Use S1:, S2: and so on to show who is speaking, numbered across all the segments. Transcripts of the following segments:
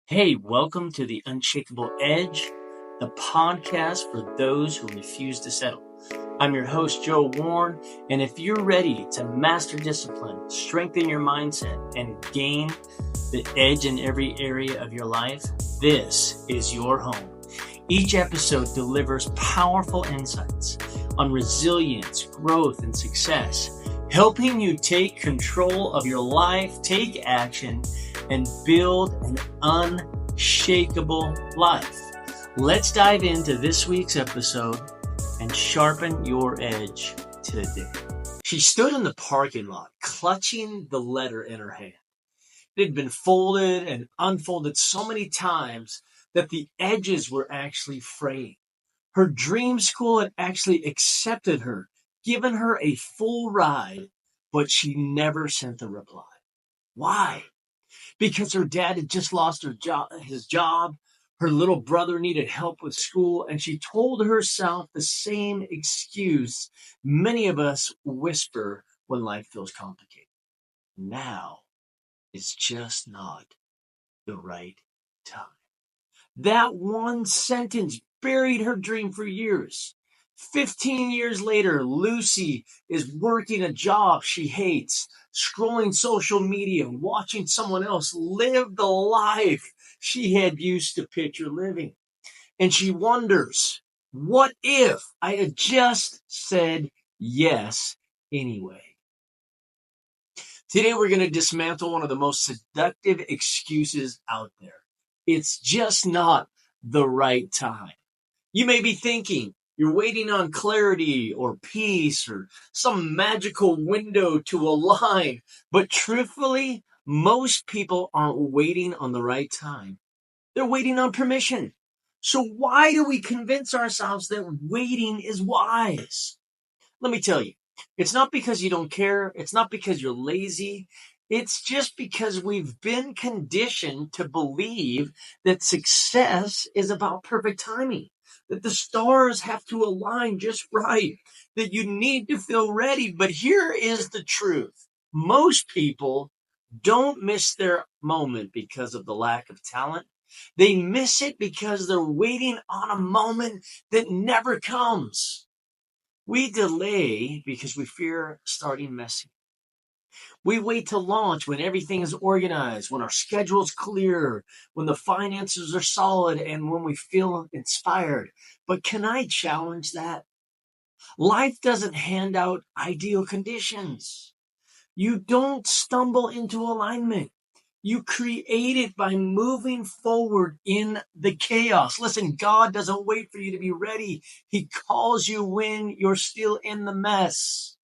S1: Hey, welcome to the Unshakable Edge, the podcast for those who refuse to settle. I'm your host, Joe Warren, and if you're ready to master discipline, strengthen your mindset, and gain the edge in every area of your life, this is your home. Each episode delivers powerful insights on resilience, growth, and success, helping you take control of your life, take action, and build an unshakable life. Let's dive into this week's episode and sharpen your edge today. She stood in the parking lot, clutching the letter in her hand. It had been folded and unfolded so many times that the edges were actually fraying. Her dream school had actually accepted her, given her a full ride, but she never sent a reply. Why? Because her dad had just lost his job. Her little brother needed help with school, and she told herself the same excuse many of us whisper when life feels complicated. Now is just not the right time. That one sentence buried her dream for years. 15 years later, Lucy is working a job she hates, scrolling social media, watching someone else live the life she had used to picture living. And she wonders, what if I had just said yes anyway? Today, we're going to dismantle one of the most seductive excuses out there. It's just not the right time. You may be thinking you're waiting on clarity or peace or some magical window to align, but truthfully, most people aren't waiting on the right time. They're waiting on permission. So why do we convince ourselves that waiting is wise? Let me tell you, it's not because you don't care. It's not because you're lazy. It's just because we've been conditioned to believe that success is about perfect timing, that the stars have to align just right, that you need to feel ready. But here is the truth. Most people don't miss their moment because of the lack of talent. They miss it because they're waiting on a moment that never comes. We delay because we fear starting messy. We wait to launch when everything is organized, when our schedule's clear, when the finances are solid, and when we feel inspired. But can I challenge that? Life doesn't hand out ideal conditions. You don't stumble into alignment. You create it by moving forward in the chaos. Listen, God doesn't wait for you to be ready. He calls you when you're still in the mess.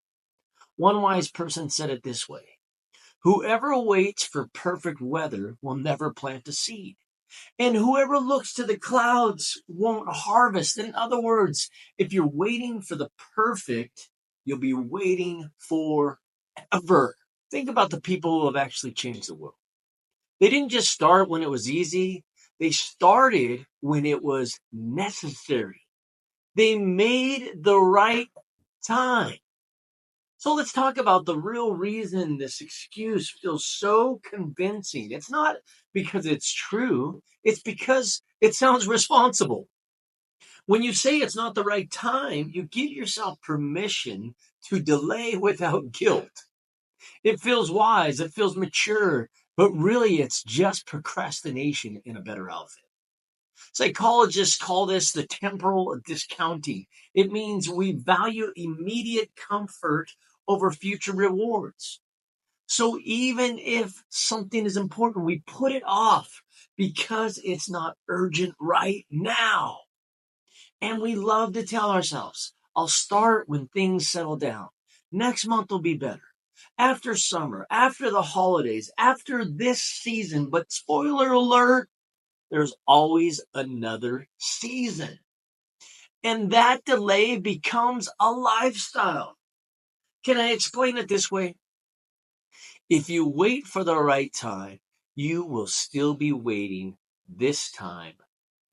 S1: One wise person said it this way: whoever waits for perfect weather will never plant a seed. And whoever looks to the clouds won't harvest. In other words, if you're waiting for the perfect, you'll be waiting forever. Think about the people who have actually changed the world. They didn't just start when it was easy. They started when it was necessary. They made the right time. So let's talk about the real reason this excuse feels so convincing. It's not because it's true. It's because it sounds responsible. When you say it's not the right time, you give yourself permission to delay without guilt. It feels wise. It feels mature. But really, it's just procrastination in a better outfit. Psychologists call this the temporal discounting. It means we value immediate comfort over future rewards. So even if something is important, we put it off because it's not urgent right now. And we love to tell ourselves, I'll start when things settle down. Next month will be better. After summer, after the holidays, after this season. But spoiler alert, there's always another season. And that delay becomes a lifestyle. Can I explain it this way? If you wait for the right time, you will still be waiting this time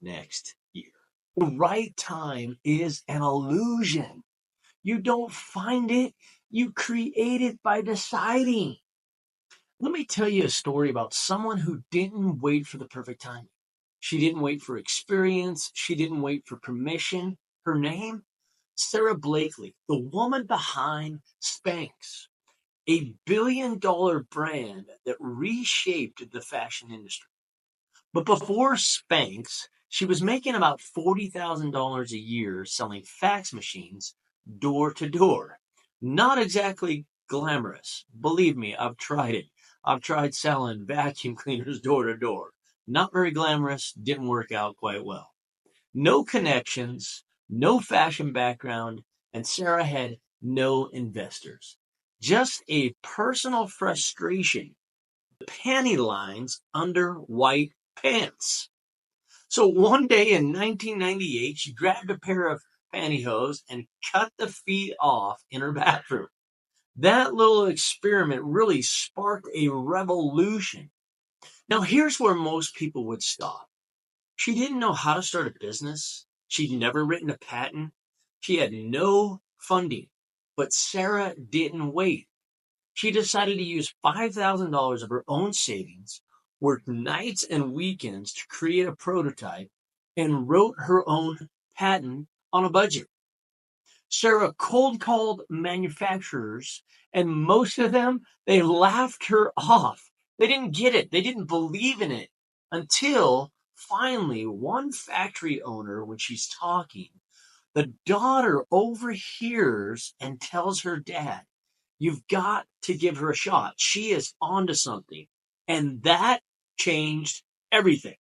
S1: next year. The right time is an illusion. You don't find it, you create it by deciding. Let me tell you a story about someone who didn't wait for the perfect time. She didn't wait for experience. She didn't wait for permission. Her name? Sarah Blakely, the woman behind Spanx, a $1 billion brand that reshaped the fashion industry. But before Spanx, she was making about $40,000 a year selling fax machines door to door. Not exactly glamorous. Believe me, I've tried it. I've tried selling vacuum cleaners door to door. Not very glamorous, didn't work out quite well. No connections, no fashion background, and Sarah had no investors. Just a personal frustration, panty lines under white pants. So one day in 1998, she grabbed a pair of pantyhose and cut the feet off in her bathroom. That little experiment really sparked a revolution. Now, here's where most people would stop. She didn't know how to start a business. She'd never written a patent. She had no funding. But Sarah didn't wait. She decided to use $5,000 of her own savings, worked nights and weekends to create a prototype, and wrote her own patent on a budget. Sarah cold called manufacturers, and most of them, they laughed her off. They didn't get it. They didn't believe in it until finally one factory owner, when she's talking, the daughter overhears and tells her dad, "You've got to give her a shot. She is onto something." And that changed everything.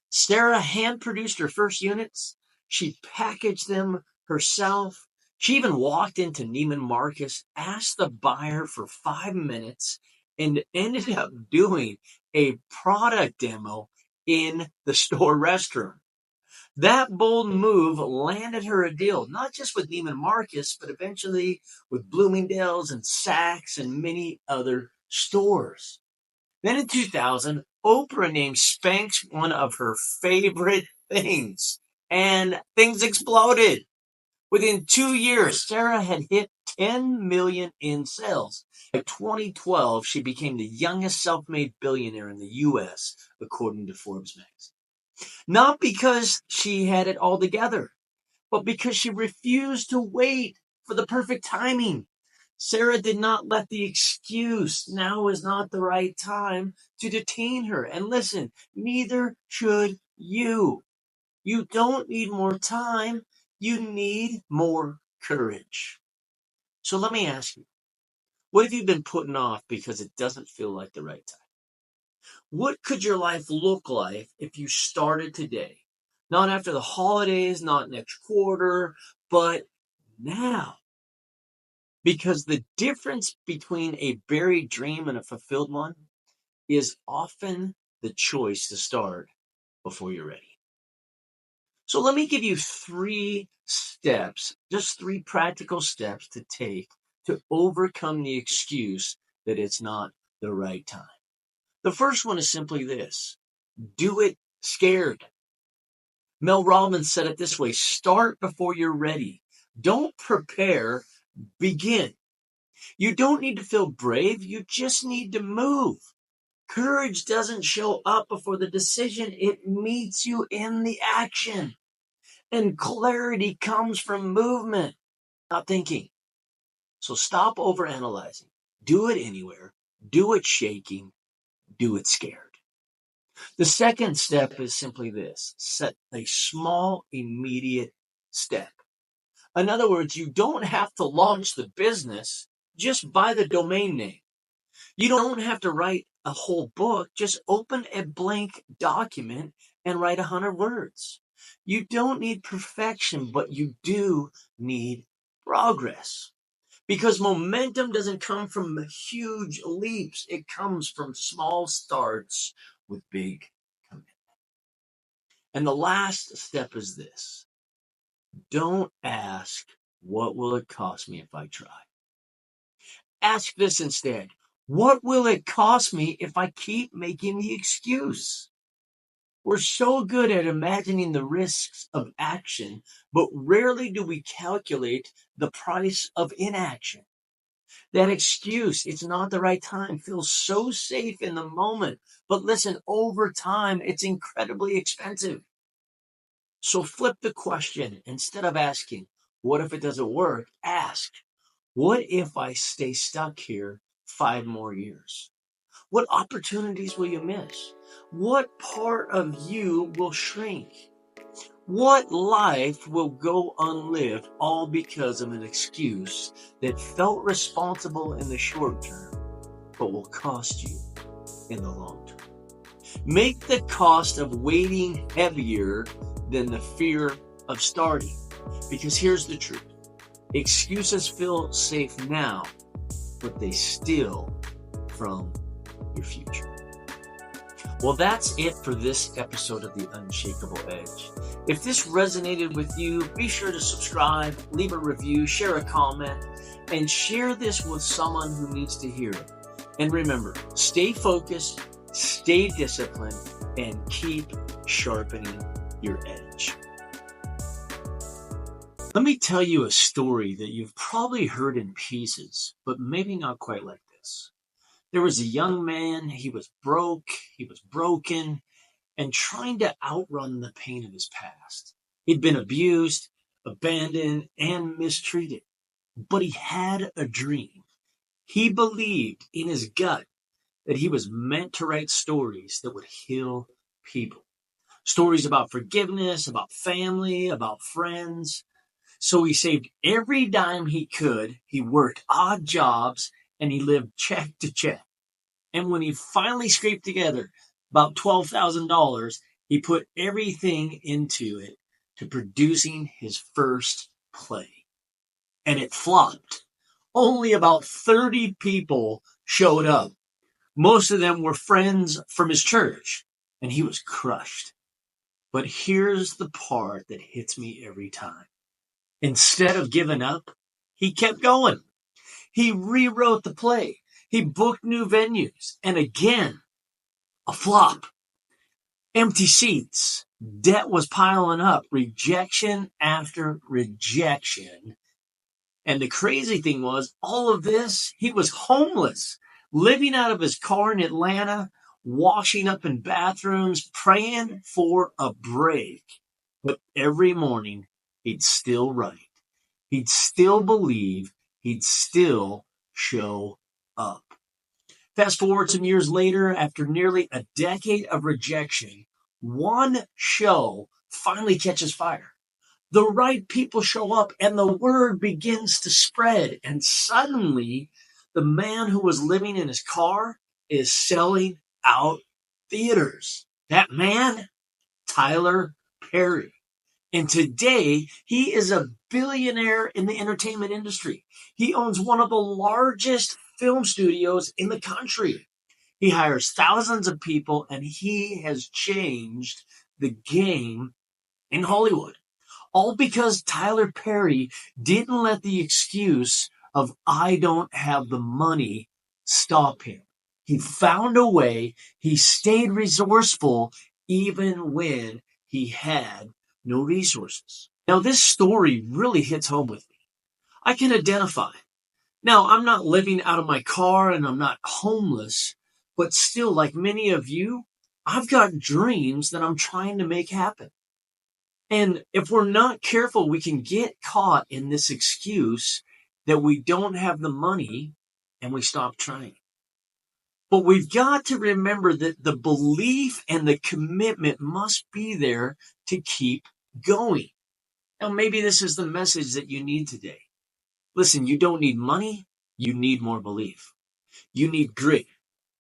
S1: Sarah hand produced her first units. She packaged them herself. She even walked into Neiman Marcus, asked the buyer for 5 minutes, and ended up doing a product demo in the store restroom. That bold move landed her a deal, not just with Neiman Marcus, but eventually with Bloomingdale's and Saks and many other stores. Then in 2000, Oprah named Spanx one of her favorite things, and things exploded. Within 2 years, Sarah had hit 10 million in sales. By 2012, she became the youngest self-made billionaire in the US, according to Forbes magazine. Not because she had it all together, but because she refused to wait for the perfect timing. Sarah did not let the excuse, "now is not the right time," to detain her. And listen, neither should you. You don't need more time. You need more courage. So let me ask you, what have you been putting off because it doesn't feel like the right time? What could your life look like if you started today? Not after the holidays, not next quarter, but now. Because the difference between a buried dream and a fulfilled one is often the choice to start before you're ready. So let me give you 3 steps, just 3 practical steps to take to overcome the excuse that it's not the right time. The first one is simply this: do it scared. Mel Robbins said it this way: start before you're ready. Don't prepare, begin. You don't need to feel brave, you just need to move. Courage doesn't show up before the decision, it meets you in the action. And clarity comes from movement, not thinking. So stop overanalyzing. Do it anywhere. Do it shaking. Do it scared. The second step is simply this: set a small, immediate step. In other words, you don't have to launch the business, just buy the domain name. You don't have to write a whole book, just open a blank document and write 100 words. You don't need perfection, but you do need progress. Because momentum doesn't come from huge leaps, it comes from small starts with big commitment. And the last step is this: don't ask, "What will it cost me if I try?" Ask this instead: what will it cost me if I keep making the excuse? We're so good at imagining the risks of action, but rarely do we calculate the price of inaction. That excuse, it's not the right time, feels so safe in the moment. But listen, over time, it's incredibly expensive. So flip the question. Instead of asking, what if it doesn't work? Ask, what if I stay stuck here 5 more years? What opportunities will you miss? What part of you will shrink? What life will go unlived all because of an excuse that felt responsible in the short term, but will cost you in the long term? Make the cost of waiting heavier than the fear of starting. Because here's the truth. Excuses feel safe now, but they steal from your future. Well, that's it for this episode of the Unshakable Edge. If this resonated with you, be sure to subscribe, leave a review, share a comment, and share this with someone who needs to hear it. And remember, stay focused, stay disciplined, and keep sharpening your edge. Let me tell you a story that you've probably heard in pieces, but maybe not quite like this. There was a young man, he was broke, he was broken, and trying to outrun the pain of his past. He'd been abused, abandoned, and mistreated, but he had a dream. He believed in his gut that he was meant to write stories that would heal people. Stories about forgiveness, about family, about friends. So he saved every dime he could. He worked odd jobs and he lived check to check. And when he finally scraped together about $12,000, he put everything into it to producing his first play. And it flopped. Only about 30 people showed up. Most of them were friends from his church, and he was crushed. But here's the part that hits me every time. Instead of giving up, he kept going. He rewrote the play. He booked new venues. And again, a flop. Empty seats. Debt was piling up. Rejection after rejection. And the crazy thing was, all of this, he was homeless, living out of his car in Atlanta, washing up in bathrooms, praying for a break. But every morning, he'd still write. He'd still believe. He'd still show up. Fast forward some years later, after nearly a decade of rejection, one show finally catches fire. The right people show up and the word begins to spread. And suddenly, the man who was living in his car is selling out theaters. That man, Tyler Perry. And today, he is a billionaire in the entertainment industry. He owns one of the largest film studios in the country. He hires thousands of people, and he has changed the game in Hollywood. All because Tyler Perry didn't let the excuse of I don't have the money stop him. He found a way. He stayed resourceful even when he had no resources. Now, this story really hits home with me. I can identify. Now, I'm not living out of my car and I'm not homeless, but still, like many of you, I've got dreams that I'm trying to make happen. And if we're not careful, we can get caught in this excuse that we don't have the money and we stop trying. But we've got to remember that the belief and the commitment must be there to keep going. Now, maybe this is the message that you need today. Listen, you don't need money. You need more belief. You need grit.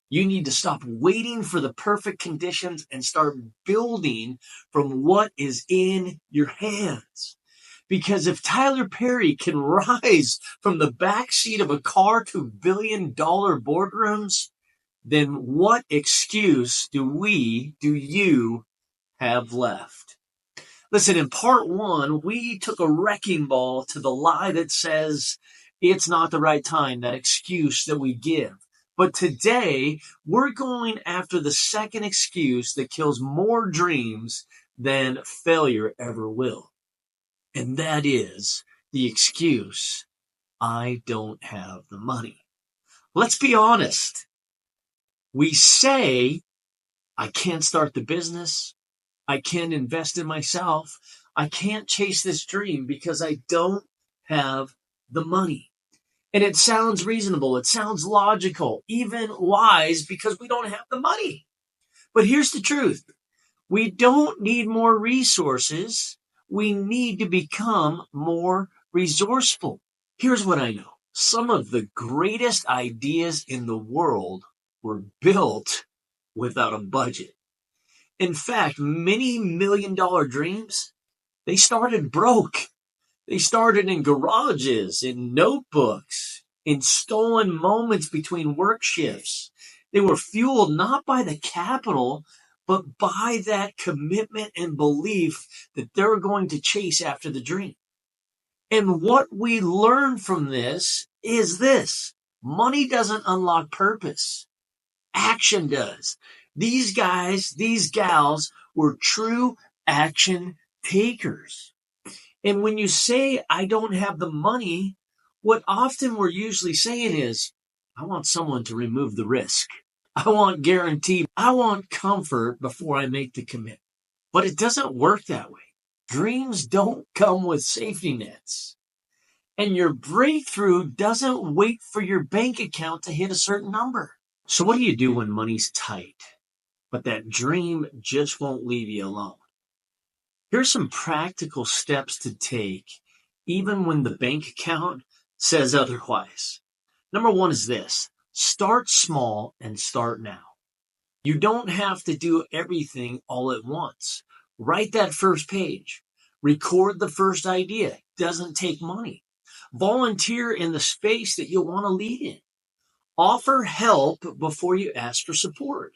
S1: You need to stop waiting for the perfect conditions and start building from what is in your hands. Because if Tyler Perry can rise from the backseat of a car to billion-dollar boardrooms, then what excuse do you have left? Listen, in part one, we took a wrecking ball to the lie that says it's not the right time, that excuse that we give. But today, we're going after the second excuse that kills more dreams than failure ever will. And that is the excuse I don't have the money. Let's be honest. We say, I can't start the business. I can't invest in myself. I can't chase this dream because I don't have the money. And it sounds reasonable. It sounds logical, even wise, because we don't have the money. But here's the truth. We don't need more resources. We need to become more resourceful. Here's what I know. Some of the greatest ideas in the world were built without a budget. In fact, many $1 million dreams, they started broke. They started in garages, in notebooks, in stolen moments between work shifts. They were fueled not by the capital, but by that commitment and belief that they're going to chase after the dream. And what we learn from this is this: money doesn't unlock purpose, action does. These guys, these gals were true action takers. And when you say, I don't have the money, what often we're usually saying is, I want someone to remove the risk. I want guarantee. I want comfort before I make the commitment. But it doesn't work that way. Dreams don't come with safety nets. And your breakthrough doesn't wait for your bank account to hit a certain number. So what do you do when money's tight, but that dream just won't leave you alone? Here's some practical steps to take, even when the bank account says otherwise. Number one is this: start small and start now. You don't have to do everything all at once. Write that first page. Record the first idea. It doesn't take money. Volunteer in the space that you want to lead in. Offer help before you ask for support.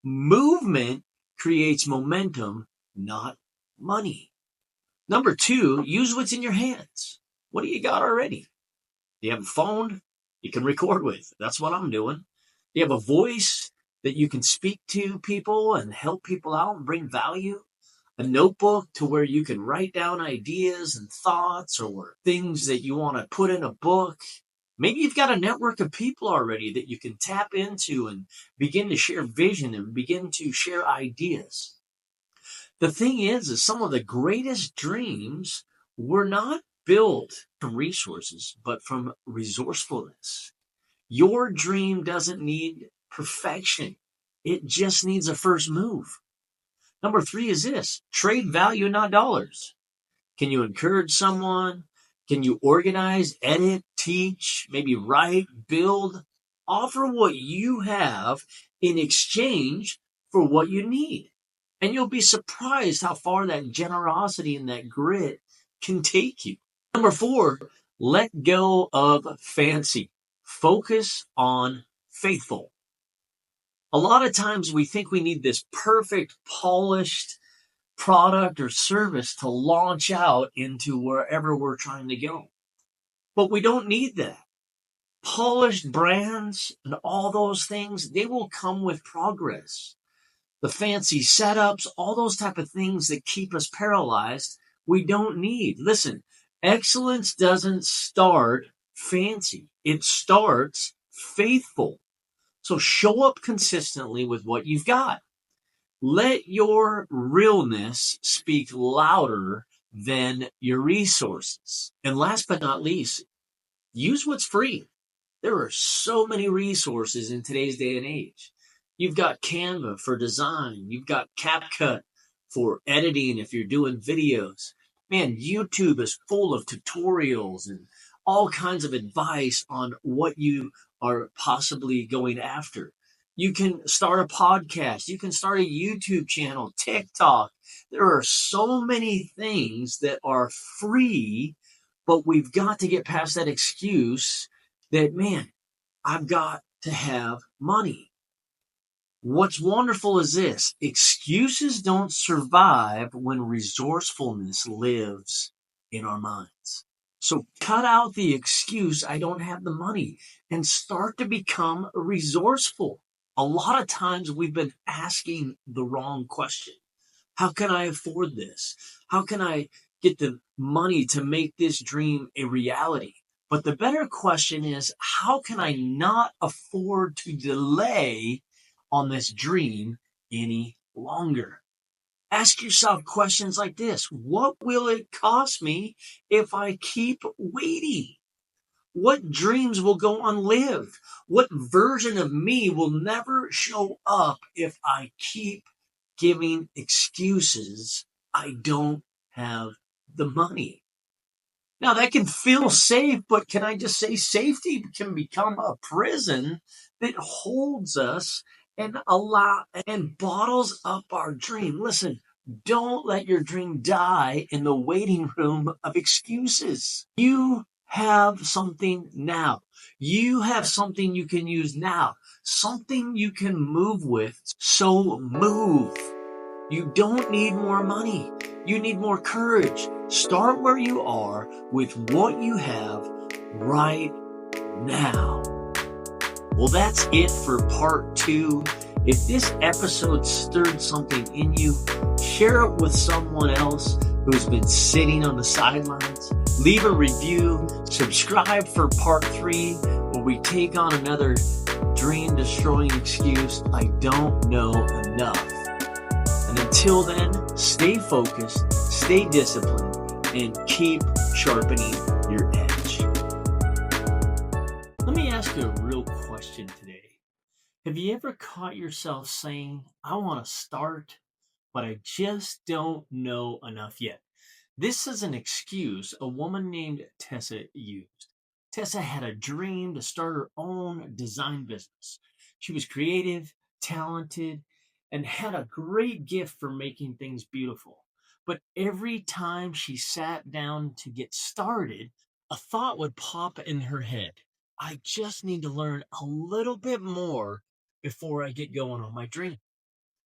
S1: Movement creates momentum, not money. Number two, use what's in your hands. What do you got already? Do you have a phone you can record with? That's what I'm doing. Do you have a voice that you can speak to people and help people out and bring value? A notebook to where you can write down ideas and thoughts or things that you want to put in a book. Maybe you've got a network of people already that you can tap into and begin to share vision and begin to share ideas. The thing is some of the greatest dreams were not built from resources, but from resourcefulness. Your dream doesn't need perfection. It just needs a first move. Number three is this: trade value, not dollars. Can you encourage someone? Can you organize, edit, teach, maybe write, build? Offer what you have in exchange for what you need. And you'll be surprised how far that generosity and that grit can take you. Number four, let go of fancy. Focus on faithful. A lot of times we think we need this perfect, polished product or service to launch out into wherever we're trying to go. But we don't need that. Polished brands and all those things, they will come with progress. The fancy setups, all those type of things that keep us paralyzed, we don't need. Listen, excellence doesn't start fancy. It starts faithful. So show up consistently with what you've got. Let your realness speak louder than your resources. And last but not least, use what's free. There are so many resources in today's day and age. You've got Canva for design. You've got CapCut for editing if you're doing videos. Man, YouTube is full of tutorials and all kinds of advice on what you are possibly going after. You can start a podcast. You can start a YouTube channel, TikTok. There are so many things that are free, but we've got to get past that excuse that, man, I've got to have money. What's wonderful is this: excuses don't survive when resourcefulness lives in our minds. So cut out the excuse, I don't have the money, and start to become resourceful. A lot of times we've been asking the wrong question. How can I afford this? How can I get the money to make this dream a reality? But the better question is, how can I not afford to delay on this dream any longer? Ask yourself questions like this. What will it cost me if I keep waiting? What dreams will go unlived? What version of me will never show up if I keep giving excuses? I don't have the money. Now that can feel safe, but can I just say safety can become a prison that holds us and bottles up our dream. Listen, don't let your dream die in the waiting room of excuses. You have something now. You have something you can use now, something you can move with. So move. You don't need more money. You need more courage. Start where you are with what you have right now. Well, that's it for part 2. If this episode stirred something in you, share it with someone else who's been sitting on the sidelines. Leave a review. Subscribe for part 3, where we take on another dream-destroying excuse: I don't know enough. And until then, stay focused, stay disciplined, and keep sharpening your edge. Let me ask you a real question today. Have you ever caught yourself saying, I want to start, but I just don't know enough yet? This is an excuse a woman named Tessa used. Tessa had a dream to start her own design business. She was creative, talented, and had a great gift for making things beautiful. But every time she sat down to get started, a thought would pop in her head. I just need to learn a little bit more before I get going on my dream.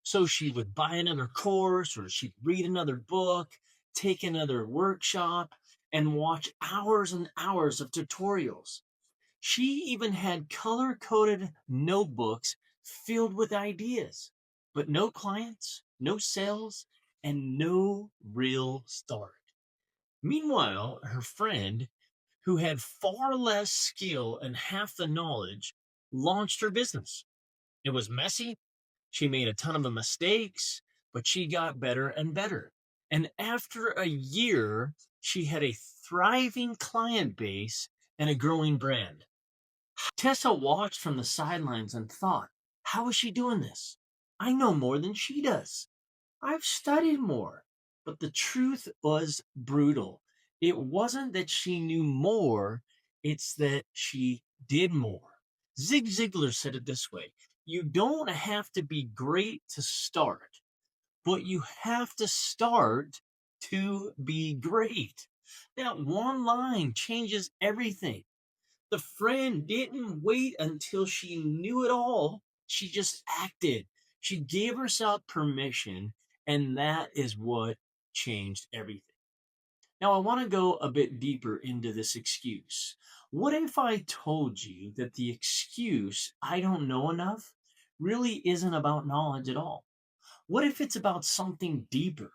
S1: So she would buy another course, or she'd read another book, take another workshop, and watch hours and hours of tutorials. She even had color-coded notebooks filled with ideas, but no clients, no sales, and no real start. Meanwhile, her friend, who had far less skill and half the knowledge, launched her business. It was messy. She made a ton of mistakes, but she got better and better. And after a year, she had a thriving client base and a growing brand. Tessa watched from the sidelines and thought, how is she doing this? I know more than she does. I've studied more. But the truth was brutal. It wasn't that she knew more, it's that she did more. Zig Ziglar said it this way: you don't have to be great to start, but you have to start to be great. That one line changes everything. The friend didn't wait until she knew it all. She just acted. She gave herself permission, and that is what changed everything. Now, I want to go a bit deeper into this excuse. What if I told you that the excuse, I don't know enough, really isn't about knowledge at all? What if it's about something deeper?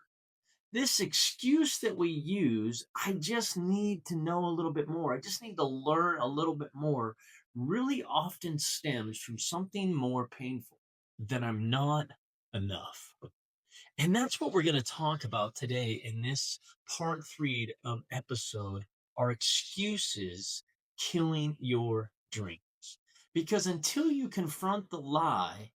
S1: This excuse that we use, I just need to know a little bit more, I just need to learn a little bit more, really often stems from something more painful: that I'm not enough. And that's what we're going to talk about today in this part 3 of episode: are excuses killing your dreams? Because until you confront the lie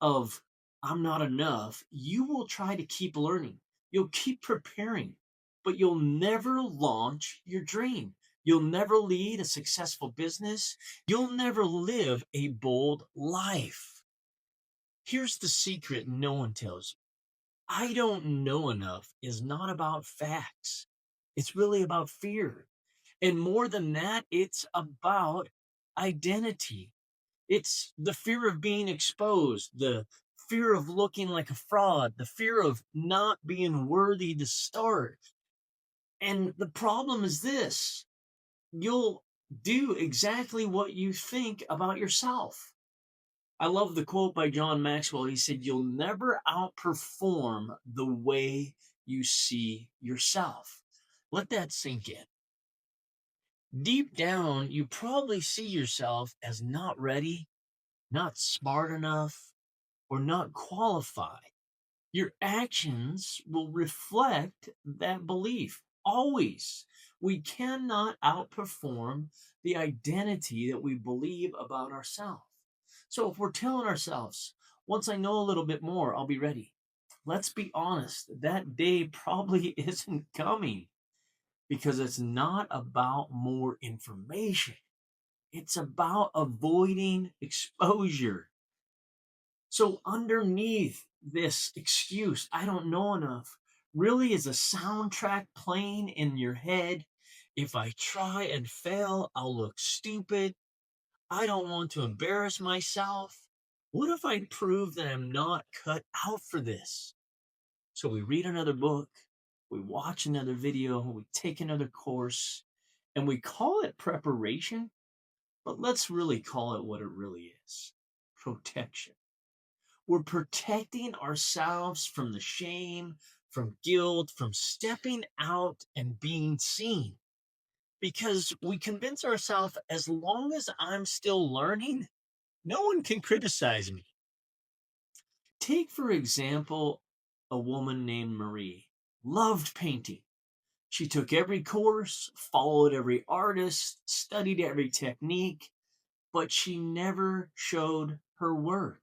S1: of I'm not enough, you will try to keep learning. You'll keep preparing, but you'll never launch your dream. You'll never lead a successful business. You'll never live a bold life. Here's the secret no one tells you: I don't know enough is not about facts. It's really about fear. And more than that, it's about identity. It's the fear of being exposed, the fear of looking like a fraud, the fear of not being worthy to start. And the problem is this: you'll do exactly what you think about yourself. I love the quote by John Maxwell. He said, you'll never outperform the way you see yourself. Let that sink in. Deep down, you probably see yourself as not ready, not smart enough, or not qualified. Your actions will reflect that belief. Always. We cannot outperform the identity that we believe about ourselves. So if we're telling ourselves, once I know a little bit more, I'll be ready. Let's be honest, that day probably isn't coming because it's not about more information. It's about avoiding exposure. So underneath this excuse, I don't know enough, really is a soundtrack playing in your head. If I try and fail, I'll look stupid. I don't want to embarrass myself. What if I prove that I'm not cut out for this? So we read another book, we watch another video, we take another course, and we call it preparation, but let's really call it what it really is: protection. We're protecting ourselves from the shame, from guilt, from stepping out and being seen. Because we convince ourselves as long as I'm still learning, no one can criticize me. Take, for example, a woman named Marie. Loved painting. She took every course, followed every artist, studied every technique, but she never showed her work.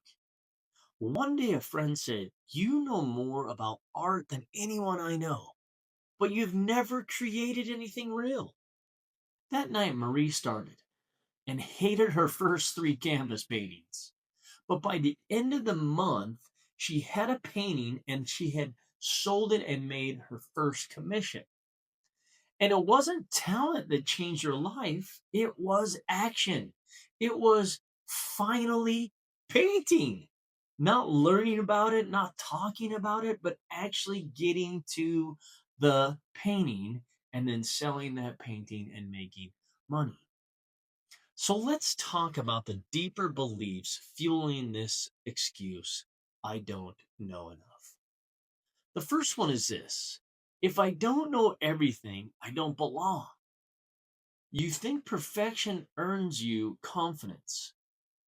S1: One day a friend said, "You know more about art than anyone I know, but you've never created anything real." That night, Marie started and hated her first three canvas paintings. But by the end of the month, she had a painting and she had sold it and made her first commission. And it wasn't talent that changed her life, it was action. It was finally painting. Not learning about it, not talking about it, but actually getting to the painting and then selling that painting and making money. So let's talk about the deeper beliefs fueling this excuse: I don't know enough. The first one is this: if I don't know everything, I don't belong. You think perfection earns you confidence.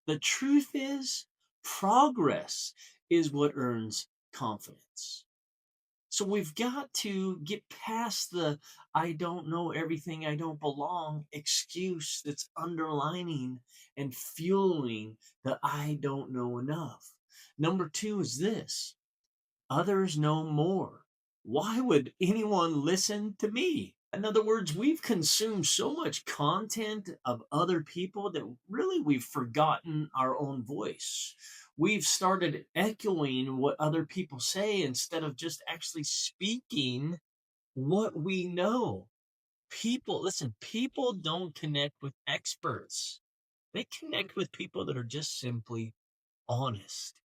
S1: The truth is, progress is what earns confidence. So we've got to get past the "I don't know everything, I don't belong" excuse that's underlining and fueling the "I don't know enough." Number two is this: others know more. Why would anyone listen to me? In other words, we've consumed so much content of other people that really we've forgotten our own voice. We've started echoing what other people say instead of just actually speaking what we know. People, listen, people don't connect with experts. They connect with people that are just simply honest.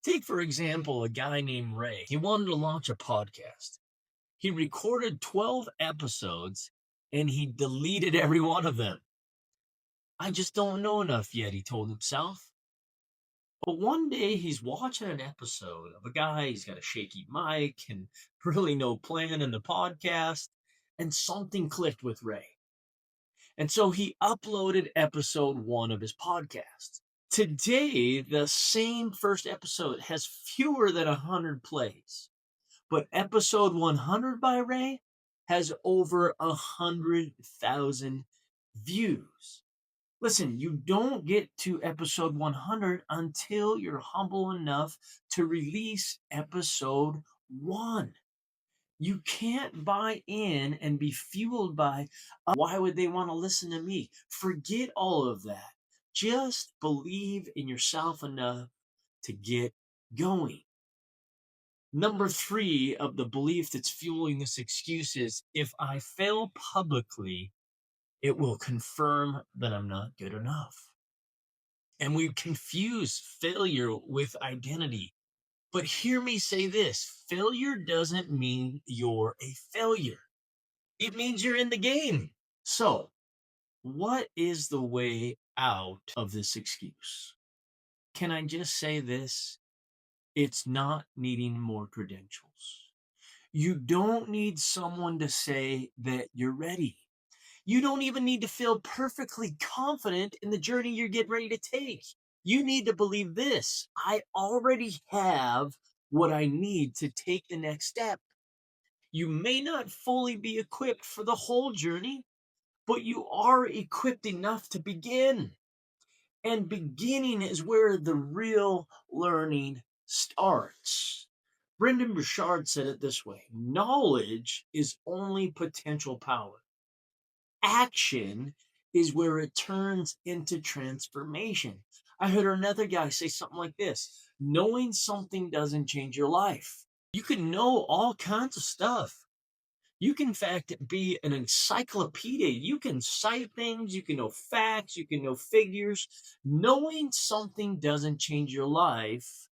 S1: Take, for example, a guy named Ray. He wanted to launch a podcast. He recorded 12 episodes and he deleted every one of them. "I just don't know enough yet," he told himself. But one day he's watching an episode of a guy, he's got a shaky mic and really no plan in the podcast, and something clicked with Ray. And so he uploaded episode 1 of his podcast. Today, the same first episode has fewer than 100 plays. But episode 100 by Ray has over 100,000 views. Listen, you don't get to episode 100 until you're humble enough to release episode 1. You can't buy in and be fueled by, why would they want to listen to me? Forget all of that. Just believe in yourself enough to get going. Number 3 of the belief that's fueling this excuse is, if I fail publicly, it will confirm that I'm not good enough. And we confuse failure with identity. But hear me say this: failure doesn't mean you're a failure, it means you're in the game. So, what is the way out of this excuse? Can I just say this? It's not needing more credentials. You don't need someone to say that you're ready. You don't even need to feel perfectly confident in the journey you're getting ready to take. You need to believe this: I already have what I need to take the next step. You may not fully be equipped for the whole journey, but you are equipped enough to begin. And beginning is where the real learning starts. Brendan Burchard said it this way: knowledge is only potential power. Action is where it turns into transformation. I heard another guy say something like this: knowing something doesn't change your life. You can know all kinds of stuff. You can, in fact, be an encyclopedia. You can cite things, you can know facts, you can know figures. Knowing something doesn't change your life,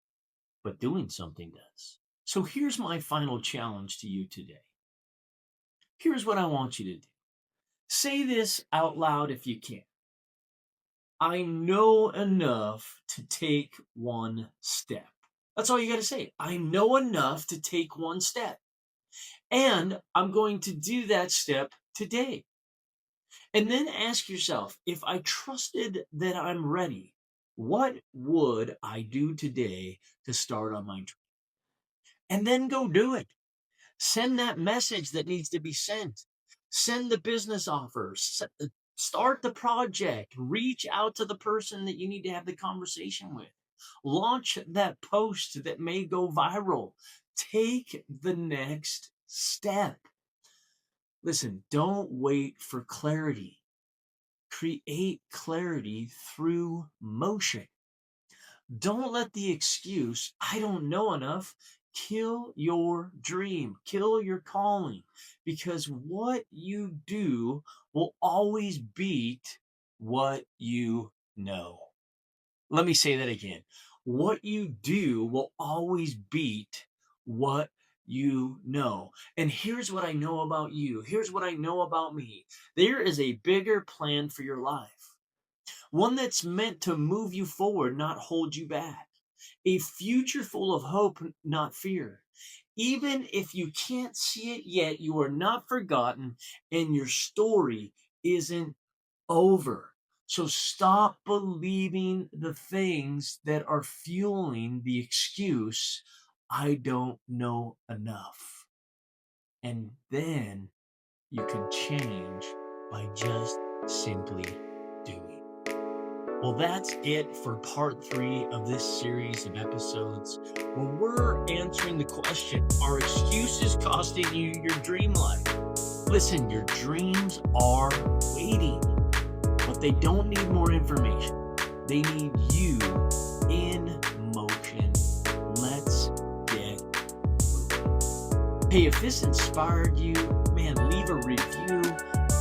S1: but doing something does. So here's my final challenge to you today. Here's what I want you to do. Say this out loud if you can. I know enough to take one step. That's all you got to say. I know enough to take one step. And I'm going to do that step today. And then ask yourself, if I trusted that I'm ready, what would I do today to start on my dream? And then go do it. Send that message that needs to be sent. Send the business offer. Start the project. Reach out to the person that you need to have the conversation with. Launch that post that may go viral. Take the next step. Listen, don't wait for clarity. Create clarity through motion. Don't let the excuse, I don't know enough, kill your dream, kill your calling, because what you do will always beat what you know. Let me say that again. What you do will always beat what you know. And here's what I know about you. Here's what I know about me. There is a bigger plan for your life. One that's meant to move you forward, not hold you back. A future full of hope, not fear. Even if you can't see it yet, you are not forgotten and your story isn't over. So stop believing the things that are fueling the excuse, I don't know enough. And then you can change by just simply doing. Well, that's it for part 3 of this series of episodes where we're answering the question, are excuses costing you your dream life? Listen, your dreams are waiting, but they don't need more information. They need you in motion. Let's get moving. Hey, if this inspired you, man, leave a review.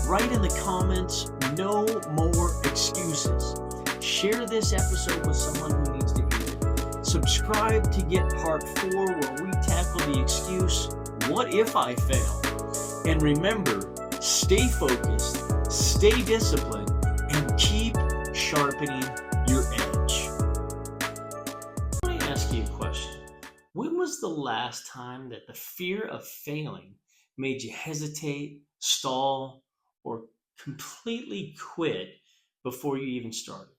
S1: Write in the comments, no more excuses. Share this episode with someone who needs to hear it. Subscribe to get part 4 where we tackle the excuse, what if I fail? And remember, stay focused, stay disciplined, and keep sharpening your edge. Let me ask you a question. When was the last time that the fear of failing made you hesitate, stall, or completely quit before you even started?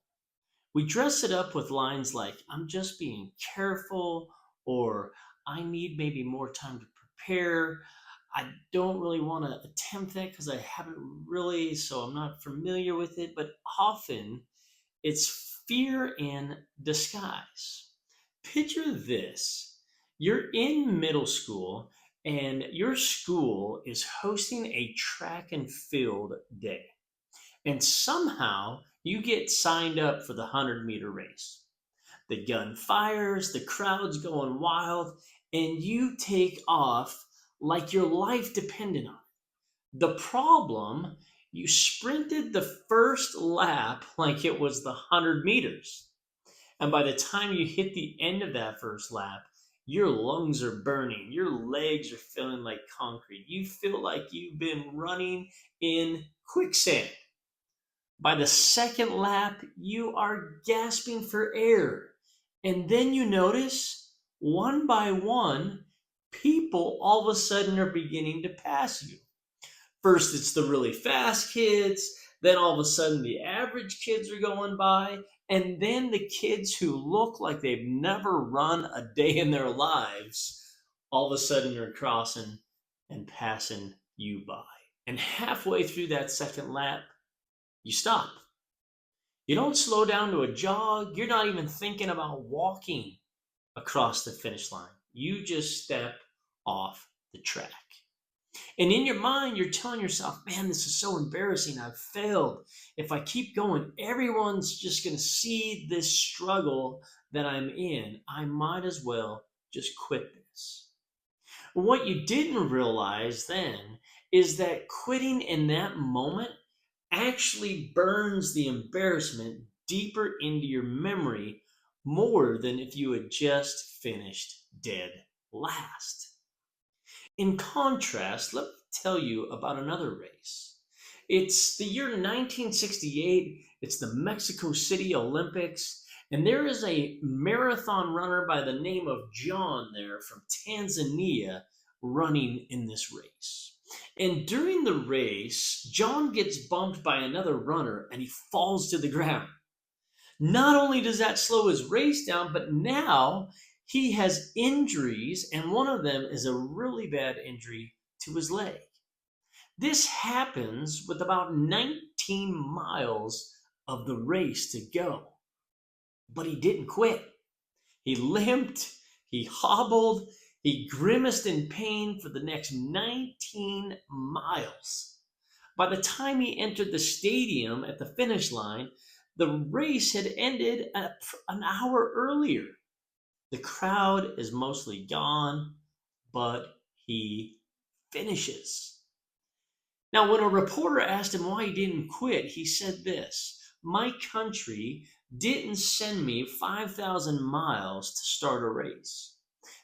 S1: We dress it up with lines like, I'm just being careful, or I need maybe more time to prepare. I don't really want to attempt that because I haven't really, so I'm not familiar with it. But often it's fear in disguise. Picture this: you're in middle school and your school is hosting a track and field day. And somehow you get signed up for the 100-meter race. The gun fires, the crowd's going wild, and you take off like your life depended on it. The problem, you sprinted the first lap like it was the 100 meters. And by the time you hit the end of that first lap, your lungs are burning, your legs are feeling like concrete. You feel like you've been running in quicksand. By the second lap, you are gasping for air. And then you notice, one by one, people all of a sudden are beginning to pass you. First, it's the really fast kids. Then all of a sudden, the average kids are going by. And then the kids who look like they've never run a day in their lives, all of a sudden are crossing and passing you by. And halfway through that second lap, you stop. You don't slow down to a jog. You're not even thinking about walking across the finish line. You just step off the track. And in your mind, you're telling yourself, man, this is so embarrassing. I've failed. If I keep going, everyone's just going to see this struggle that I'm in. I might as well just quit this. What you didn't realize then is that quitting in that moment actually burns the embarrassment deeper into your memory more than if you had just finished dead last. In contrast, let me tell you about another race. It's the year 1968, it's the Mexico City Olympics, and there is a marathon runner by the name of John there from Tanzania running in this race. And during the race, John gets bumped by another runner and he falls to the ground. Not only does that slow his race down, but now he has injuries, and one of them is a really bad injury to his leg. This happens with about 19 miles of the race to go. But he didn't quit. He limped, he hobbled, he grimaced in pain for the next 19 miles. By the time he entered the stadium at the finish line, the race had ended an hour earlier. The crowd is mostly gone, but he finishes. Now, when a reporter asked him why he didn't quit, he said this: my country didn't send me 5,000 miles to start a race.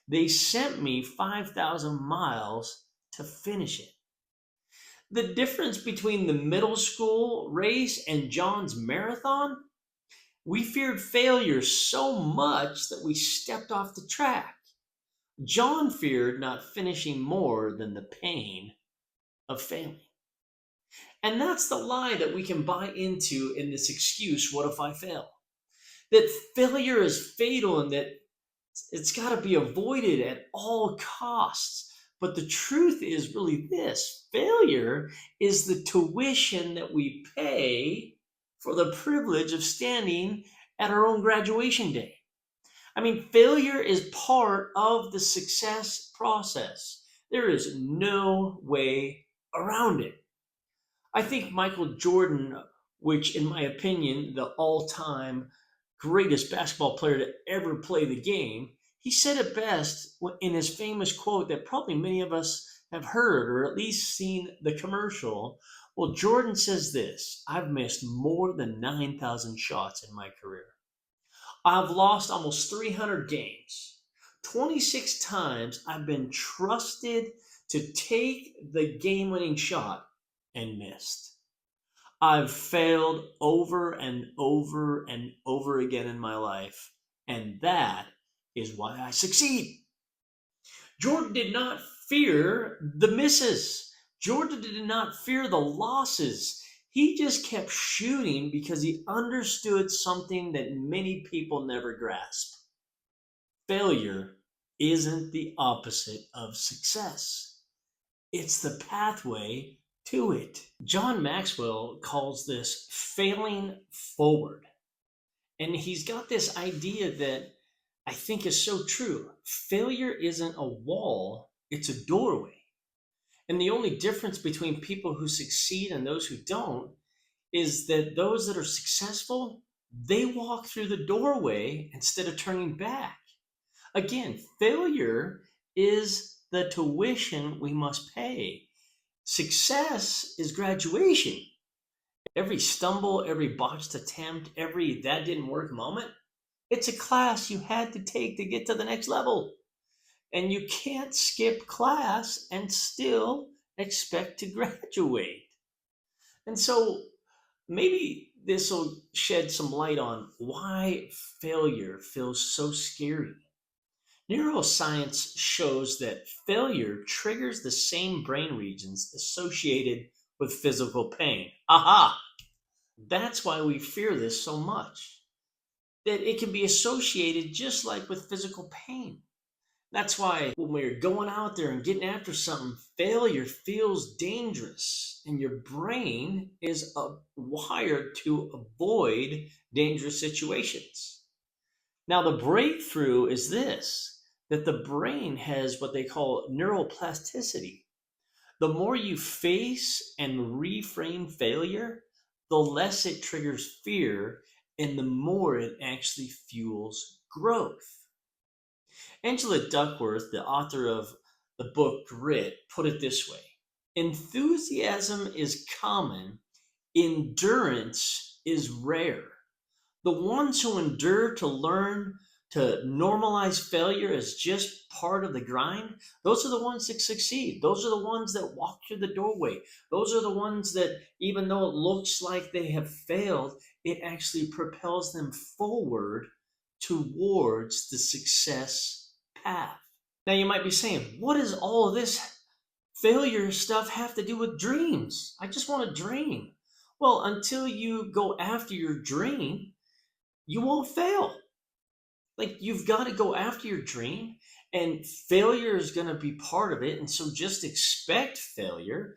S1: They sent me 5,000 miles to finish it. The difference between the middle school race and John's marathon: we feared failure so much that we stepped off the track. John feared not finishing more than the pain of failing. And that's the lie that we can buy into in this excuse, what if I fail? That failure is fatal and that it's got to be avoided at all costs. But the truth is really this: failure is the tuition that we pay for the privilege of standing at our own graduation day. I mean, failure is part of the success process. There is no way around it. I think Michael Jordan, which in my opinion, the all-time greatest basketball player to ever play the game, he said it best in his famous quote that probably many of us have heard or at least seen the commercial. Well, Jordan says this: I've missed more than 9,000 shots in my career. I've lost almost 300 games. 26 times I've been trusted to take the game winning shot and missed. I've failed over and over and over again in my life, and that is why I succeed. Jordan did not fear the misses. Jordan did not fear the losses. He just kept shooting because he understood something that many people never grasp. Failure isn't the opposite of success. It's the pathway to it. John Maxwell calls this failing forward. And he's got this idea that I think is so true. Failure isn't a wall, it's a doorway. And the only difference between people who succeed and those who don't is that those that are successful, they walk through the doorway instead of turning back. Again, failure is the tuition we must pay. Success is graduation. Every stumble, every botched attempt, every that didn't work moment, it's a class you had to take to get to the next level. And you can't skip class and still expect to graduate. And so maybe this will shed some light on why failure feels so scary. Neuroscience shows that failure triggers the same brain regions associated with physical pain. Aha! That's why we fear this so much. That it can be associated just like with physical pain. That's why when we're going out there and getting after something, failure feels dangerous, and your brain is wired to avoid dangerous situations. Now, the breakthrough is this, that the brain has what they call neuroplasticity. The more you face and reframe failure, the less it triggers fear and the more it actually fuels growth. Angela Duckworth, the author of the book Grit, put it this way: enthusiasm is common, endurance is rare. The ones who endure to learn to normalize failure as just part of the grind, those are the ones that succeed. Those are the ones that walk through the doorway. Those are the ones that, even though it looks like they have failed, it actually propels them forward towards the success path. Now, you might be saying, what does all of this failure stuff have to do with dreams? I just want to dream. Well, until you go after your dream, you won't fail. Like, you've got to go after your dream, and failure is going to be part of it. And so just expect failure.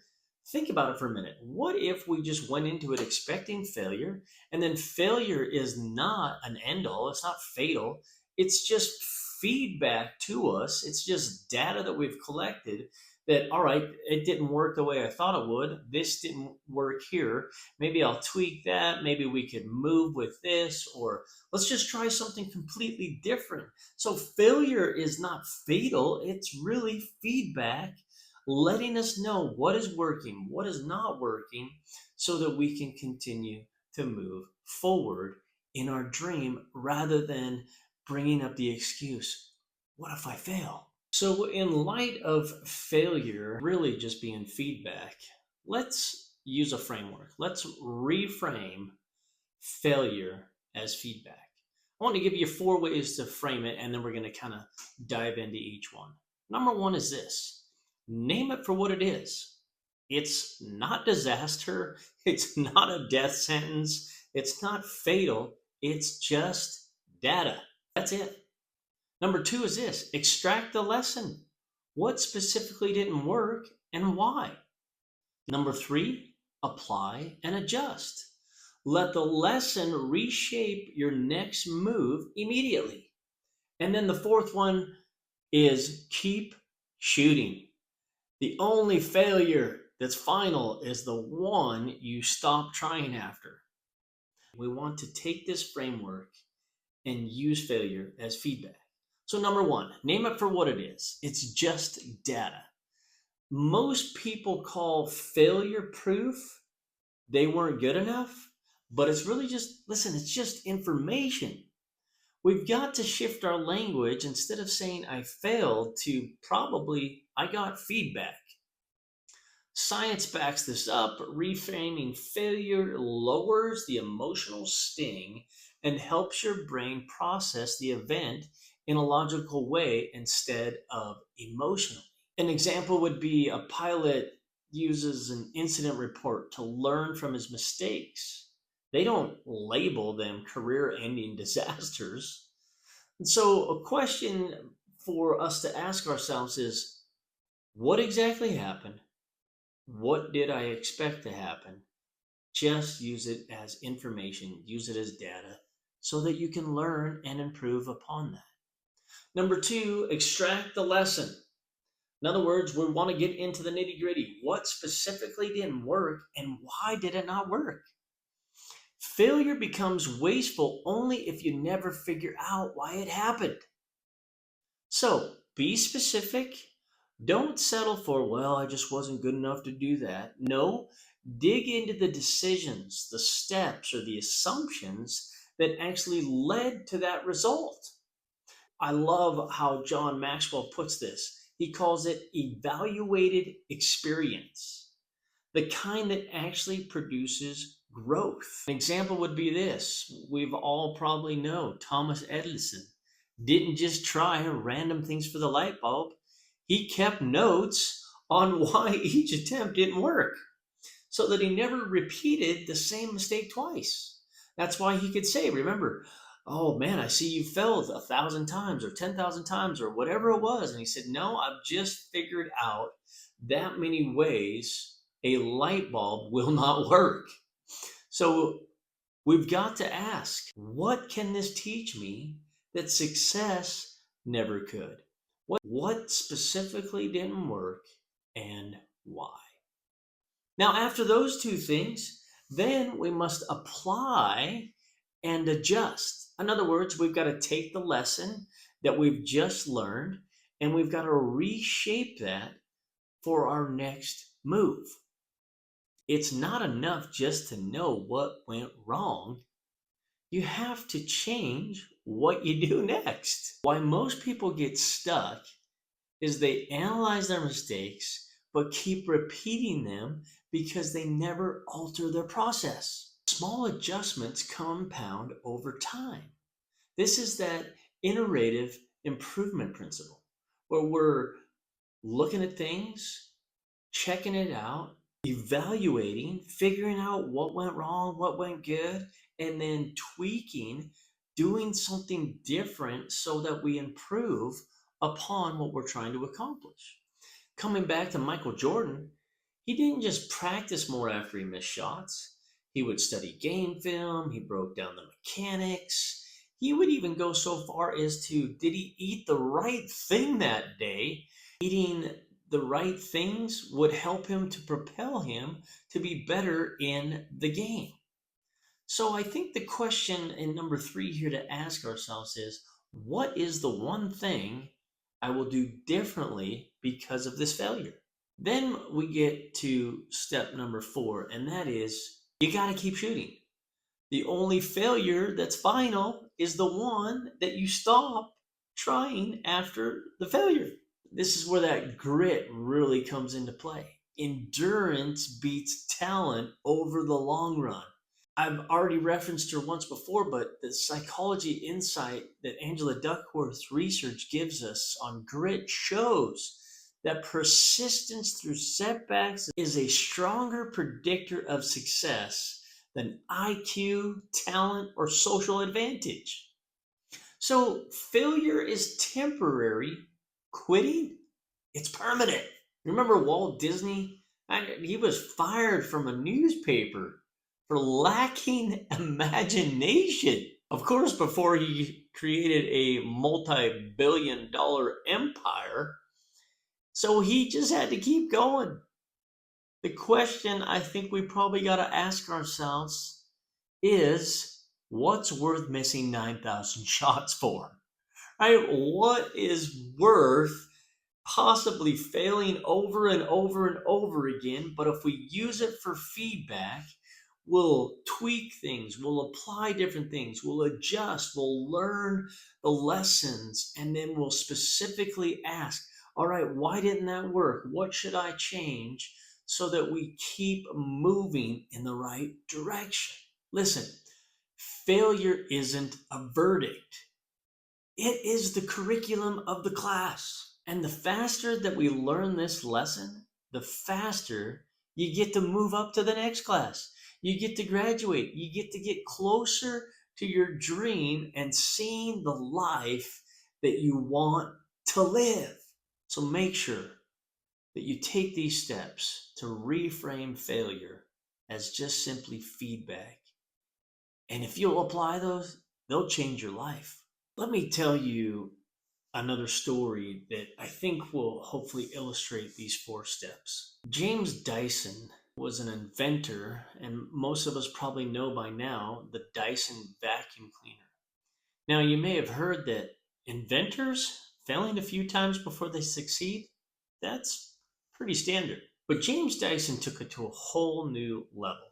S1: Think about it for a minute. What if we just went into it expecting failure, and then failure is not an end all, it's not fatal, it's just feedback to us, it's just data that we've collected that, all right, it didn't work the way I thought it would, this didn't work here, maybe I'll tweak that, maybe we could move with this, or let's just try something completely different. So failure is not fatal, it's really feedback letting us know what is working, what is not working, so that we can continue to move forward in our dream rather than bringing up the excuse, what if I fail? So, in light of failure really just being feedback, let's use a framework. Let's reframe failure as feedback. I want to give you 4 ways to frame it, and then we're going to kind of dive into each one. Number 1 is this: name it for what it is. It's not disaster, it's not a death sentence, it's not fatal, it's just data. That's it. Number 2 is this: extract the lesson. What specifically didn't work and why? Number 3, apply and adjust. Let the lesson reshape your next move immediately. And then the 4th one is keep shooting. The only failure that's final is the one you stop trying after. We want to take this framework and use failure as feedback. So, number 1, name it for what it is. It's just data. Most people call failure proof they weren't good enough, but it's really just, listen, it's just information. We've got to shift our language instead of saying I failed to probably I got feedback. Science backs this up. Reframing failure lowers the emotional sting and helps your brain process the event in a logical way instead of emotionally. An example would be a pilot uses an incident report to learn from his mistakes. They don't label them career ending disasters. And so, a question for us to ask ourselves is, what exactly happened? What did I expect to happen? Just use it as information, use it as data, so that you can learn and improve upon that. Number 2, extract the lesson. In other words, we want to get into the nitty gritty. What specifically didn't work and why did it not work? Failure becomes wasteful only if you never figure out why it happened. So be specific. Don't settle for, well, I just wasn't good enough to do that. No, dig into the decisions, the steps, or the assumptions that actually led to that result. I love how John Maxwell puts this. He calls it evaluated experience, the kind that actually produces growth. An example would be this. We've all probably know Thomas Edison didn't just try random things for the light bulb. He kept notes on why each attempt didn't work so that he never repeated the same mistake twice. That's why he could say, remember, oh man, I see you failed 1,000 times or 10,000 times or whatever it was. And he said, no, I've just figured out that many ways a light bulb will not work. So we've got to ask, what can this teach me that success never could? What specifically didn't work and why? Now, after those two things, then we must apply and adjust. In other words, we've got to take the lesson that we've just learned and we've got to reshape that for our next move. It's not enough just to know what went wrong. You have to change what you do next. Why most people get stuck is they analyze their mistakes but keep repeating them because they never alter their process. Small adjustments compound over time. This is that iterative improvement principle where we're looking at things, checking it out, evaluating, figuring out what went wrong, what went good, and then tweaking, doing something different so that we improve upon what we're trying to accomplish. Coming back to Michael Jordan, he didn't just practice more after he missed shots. He would study game film, he broke down the mechanics. He would even go so far as to, did he eat the right thing that day? Eating the right things would help him to propel him to be better in the game. So I think the question in number 3 here to ask ourselves is, what is the one thing I will do differently because of this failure? Then we get to step number 4, and that is, you got to keep shooting. The only failure that's final is the one that you stop trying after the failure. This is where that grit really comes into play. Endurance beats talent over the long run. I've already referenced her once before, but the psychology insight that Angela Duckworth's research gives us on grit shows that persistence through setbacks is a stronger predictor of success than IQ, talent, or social advantage. So failure is temporary. Quitting, it's permanent. Remember Walt Disney? He was fired from a newspaper for lacking imagination. Of course, before he created a multi-billion-dollar empire, so he just had to keep going. The question I think we probably got to ask ourselves is, what's worth missing 9,000 shots for? Right? What is worth possibly failing over and over and over again? But if we use it for feedback, we'll tweak things, we'll apply different things, we'll adjust, we'll learn the lessons, and then we'll specifically ask, all right, why didn't that work? What should I change so that we keep moving in the right direction? Listen, failure isn't a verdict. It is the curriculum of the class. And the faster that we learn this lesson, the faster you get to move up to the next class. You get to graduate. You get to get closer to your dream and seeing the life that you want to live. So make sure that you take these steps to reframe failure as just simply feedback. And if you'll apply those, they'll change your life. Let me tell you another story that I think will hopefully illustrate these 4 steps. James Dyson was an inventor, and most of us probably know by now the Dyson vacuum cleaner. Now, you may have heard that inventors failing a few times before they succeed, that's pretty standard. But James Dyson took it to a whole new level.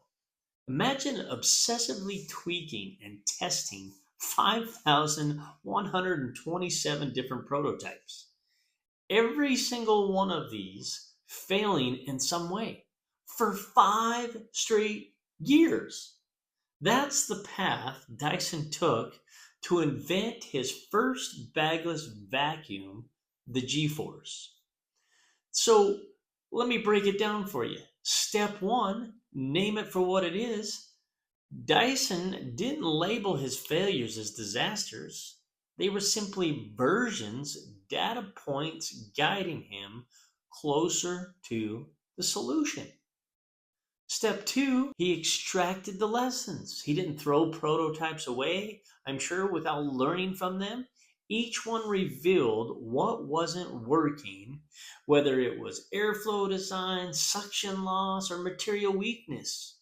S1: Imagine obsessively tweaking and testing 5,127 different prototypes. Every single one of these failing in some way for 5 straight years. That's the path Dyson took to invent his first bagless vacuum, the G-Force. So let me break it down for you. Step one, name it for what it is. Dyson didn't label his failures as disasters. They were simply versions, data points guiding him closer to the solution. Step two, he extracted the lessons. He didn't throw prototypes away, I'm sure, without learning from them. Each one revealed what wasn't working, whether it was airflow design, suction loss, or material weakness.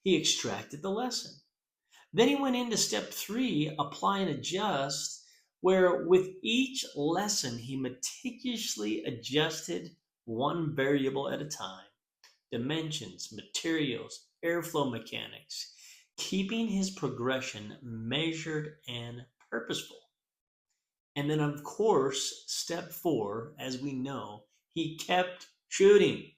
S1: He extracted the lesson. Then he went into step three, apply and adjust, where with each lesson he meticulously adjusted one variable at a time: dimensions, materials, airflow mechanics, keeping his progression measured and purposeful. And then, of course, step four, as we know, he kept shooting.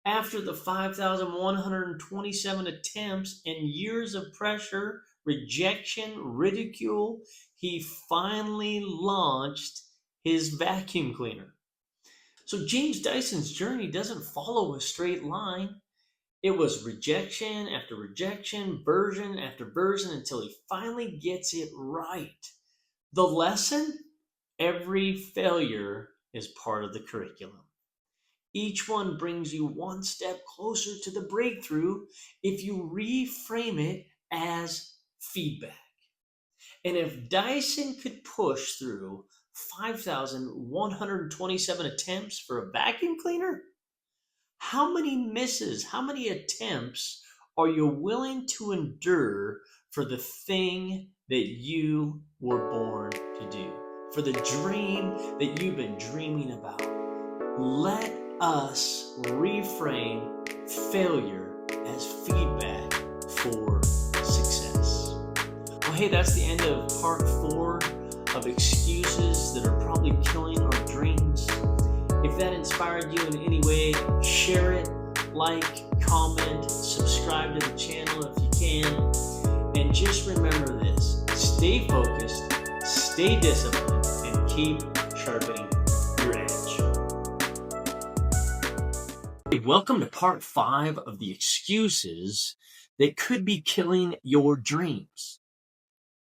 S1: After the 5,127 attempts and years of pressure, rejection, ridicule, he finally launched his vacuum cleaner. So James Dyson's journey doesn't follow a straight line. It was rejection after rejection, version after version, until he finally gets it right. The lesson? Every failure is part of the curriculum. Each one brings you one step closer to the breakthrough if you reframe it as feedback. And if Dyson could push through 5,127 attempts for a vacuum cleaner, how many misses, how many attempts are you willing to endure for the thing that you were born to do, for the dream that you've been dreaming about? Let us reframe failure as feedback for success. Well, hey, that's the end of part 4 of excuses that are probably killing our dreams. If that inspired you in any way, share it, like, comment, subscribe to the channel if you can. And just remember this: stay focused, stay disciplined, and keep sharpening your edge. Welcome to part 5 of the excuses that could be killing your dreams.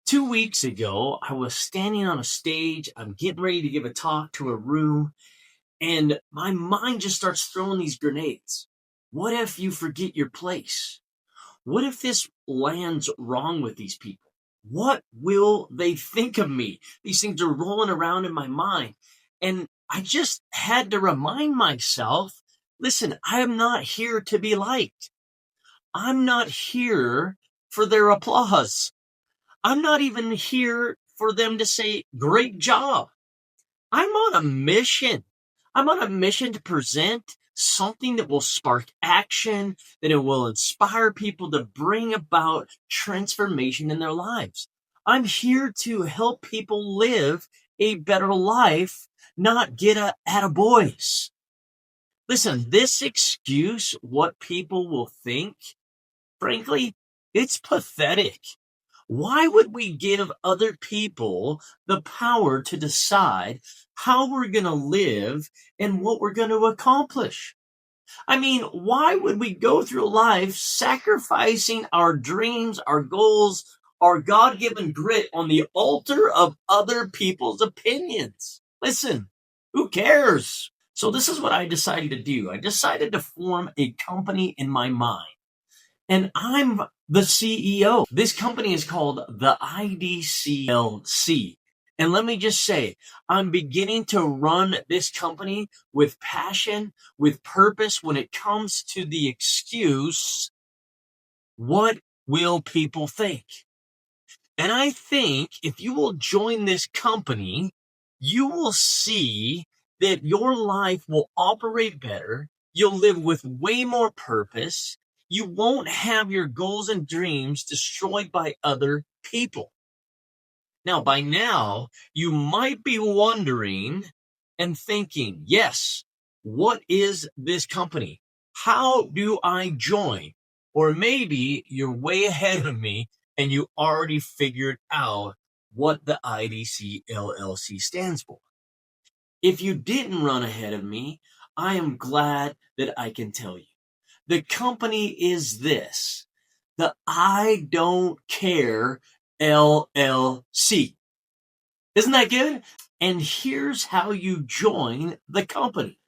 S1: 2 weeks ago, I was standing on a stage. I'm getting ready to give a talk to a room, and my mind just starts throwing these grenades. What if you forget your place? What if this lands wrong with these people? What will they think of me? These things are rolling around in my mind. And I just had to remind myself, listen, I am not here to be liked. I'm not here for their applause. I'm not even here for them to say, great job. I'm on a mission. I'm on a mission to present something that will spark action, that it will inspire people to bring about transformation in their lives. I'm here to help people live a better life, not get a attaboys. Listen, this excuse, what people will think, frankly, it's pathetic. Why would we give other people the power to decide how we're going to live and what we're going to accomplish? I mean, why would we go through life sacrificing our dreams, our goals, our God-given grit on the altar of other people's opinions? Listen, who cares? So this is what I decided to do. I decided to form a company in my mind. And I'm the CEO. This company is called the IDCLC. And let me just say, I'm beginning to run this company with passion, with purpose when it comes to the excuse, what will people think? And I think if you will join this company, you will see that your life will operate better. You'll live with way more purpose. You won't have your goals and dreams destroyed by other people. Now, by now, you might be wondering and thinking, yes, what is this company? How do I join? Or maybe you're way ahead of me and you already figured out what the IDC LLC stands for. If you didn't run ahead of me, I am glad that I can tell you. The company is this, the I Don't Care LLC. Isn't that good? And here's how you join the company.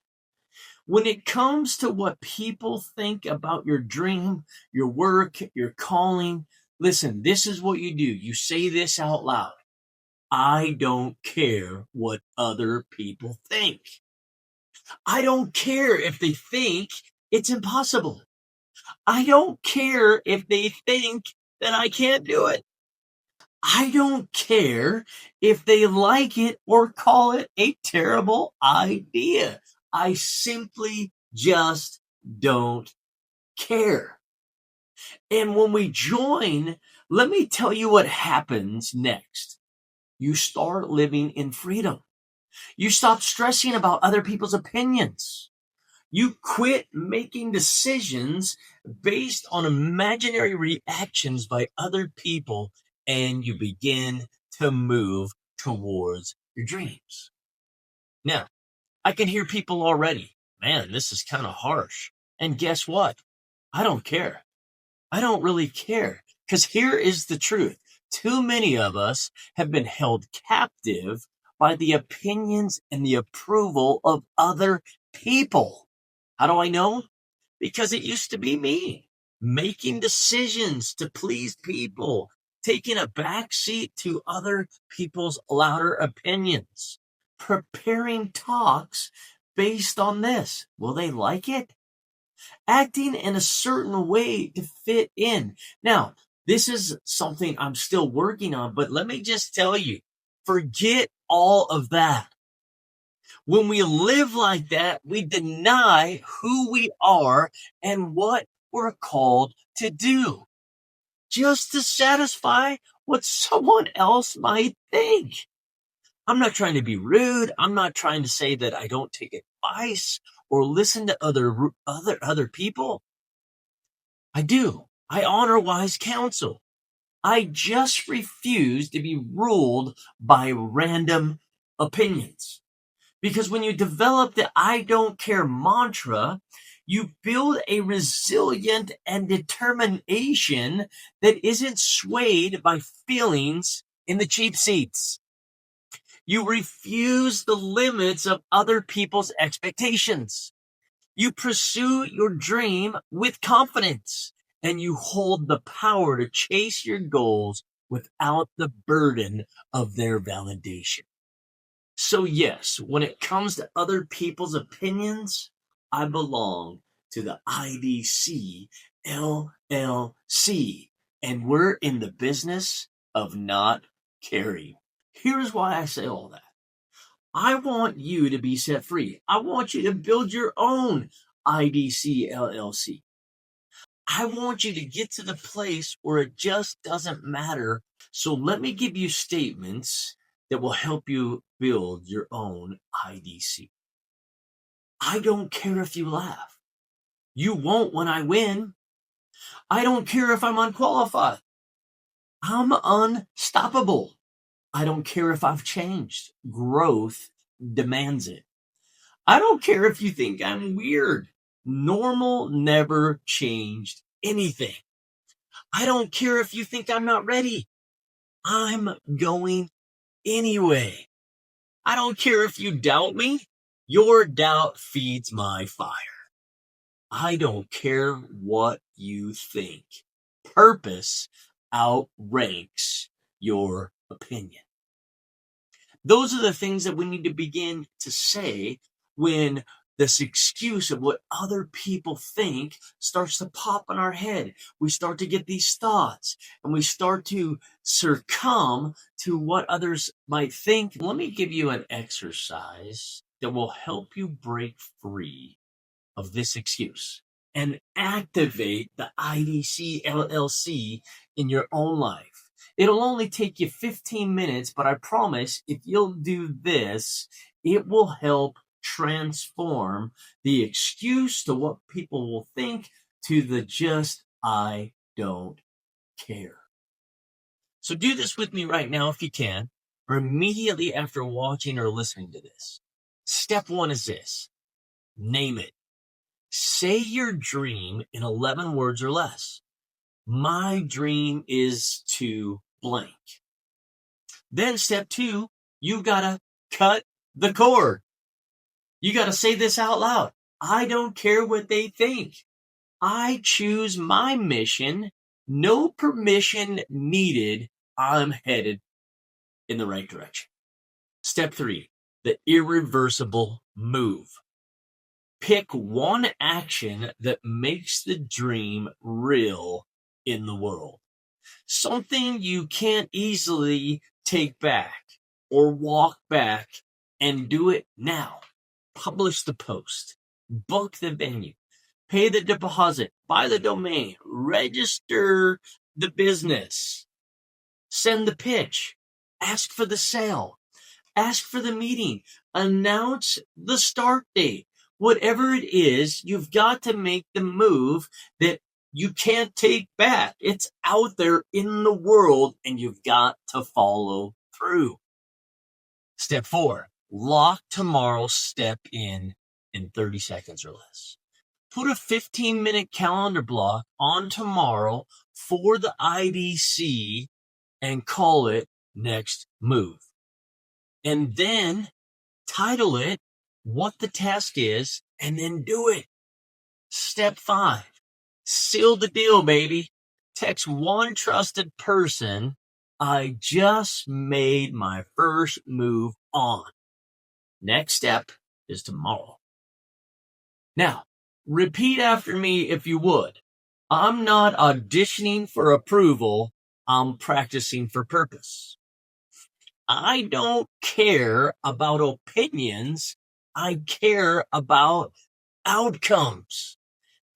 S1: When it comes to what people think about your dream, your work, your calling, listen, this is what you do. You say this out loud. I don't care what other people think. I don't care if they think it's impossible. I don't care if they think that I can't do it. I don't care if they like it or call it a terrible idea. I simply just don't care. And when we join, let me tell you what happens next. You start living in freedom. You stop stressing about other people's opinions. You quit making decisions based on imaginary reactions by other people, and you begin to move towards your dreams. Now, I can hear people already. Man, this is kind of harsh. And guess what? I don't care. I don't really care. Because here is the truth. Too many of us have been held captive by the opinions and the approval of other people. How do I know? Because it used to be me making decisions to please people, taking a backseat to other people's louder opinions, preparing talks based on this. Will they like it? Acting in a certain way to fit in. Now, this is something I'm still working on, but let me just tell you, forget all of that. When we live like that, we deny who we are and what we're called to do, just to satisfy what someone else might think. I'm not trying to be rude. I'm not trying to say that I don't take advice or listen to other people. I do. I honor wise counsel. I just refuse to be ruled by random opinions. Because when you develop the I don't care mantra, you build a resilient and determination that isn't swayed by feelings in the cheap seats. You refuse the limits of other people's expectations. You pursue your dream with confidence, and you hold the power to chase your goals without the burden of their validation. So yes, when it comes to other people's opinions, I belong to the IDC LLC, and we're in the business of not caring. Here's why I say all that. I want you to be set free. I want you to build your own IDC LLC. I want you to get to the place where it just doesn't matter. So let me give you statements that will help you build your own IDC. I don't care if you laugh. You won't when I win. I don't care if I'm unqualified. I'm unstoppable. I don't care if I've changed. Growth demands it. I don't care if you think I'm weird. Normal never changed anything. I don't care if you think I'm not ready. I'm going anyway. I don't care if you doubt me. Your doubt feeds my fire. I don't care what you think. Purpose outranks your opinion. Those are the things that we need to begin to say when this excuse of what other people think starts to pop in our head. We start to get these thoughts and we start to succumb to what others might think. Let me give you an exercise that will help you break free of this excuse and activate the IDC LLC in your own life. It'll only take you 15 minutes, but I promise if you'll do this, it will help transform the excuse to what people will think to the just I don't care. So do this with me right now if you can, or immediately after watching or listening to this. Step 1 is this. Name it. Say your dream in 11 words or less. My dream is to blank. Then step 2, you've got to cut the cord. You got to say this out loud. I don't care what they think. I choose my mission. No permission needed. I'm headed in the right direction. Step 3, the irreversible move. Pick one action that makes the dream real in the world. Something you can't easily take back or walk back, and do it now. Publish the post. Book the venue. Pay the deposit. Buy the domain. Register the business. Send the pitch. Ask for the sale. Ask for the meeting. Announce the start date. Whatever it is, you've got to make the move that you can't take back. It's out there in the world, and you've got to follow through. Step 4, lock tomorrow's step in 30 seconds or less. Put a 15-minute calendar block on tomorrow for the IDC and call it Next Move. And then title it what the task is, and then do it. Step 5, seal the deal, baby. Text one trusted person. I just made my first move on. Next step is tomorrow. Now, repeat after me if you would. I'm not auditioning for approval. I'm practicing for purpose. I don't care about opinions. I care about outcomes.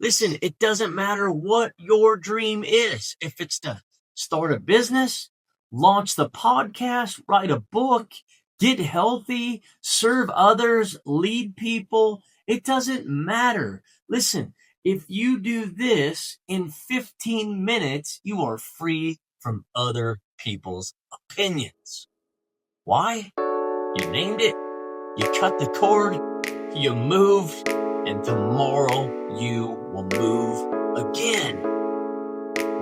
S1: Listen, it doesn't matter what your dream is. If it's to start a business, launch the podcast, write a book, get healthy, serve others, lead people, it doesn't matter. Listen, if you do this in 15 minutes, you are free from other people's opinions. Why? You named it. You cut the cord, you moved, and tomorrow you will move again.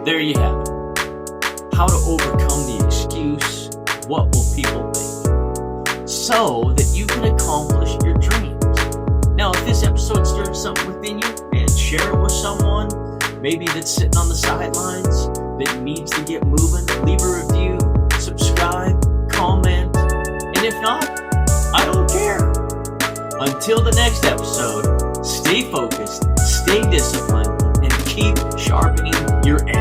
S1: There you have it. How to overcome the excuse, what will people think, so that you can accomplish your dreams. Now, if this episode stirred something within you, and share it with someone, maybe that's sitting on the sidelines, that needs to get moving, leave a review, subscribe, comment, and if not, I don't care. Until the next episode, stay focused, stay disciplined, and keep sharpening your edge.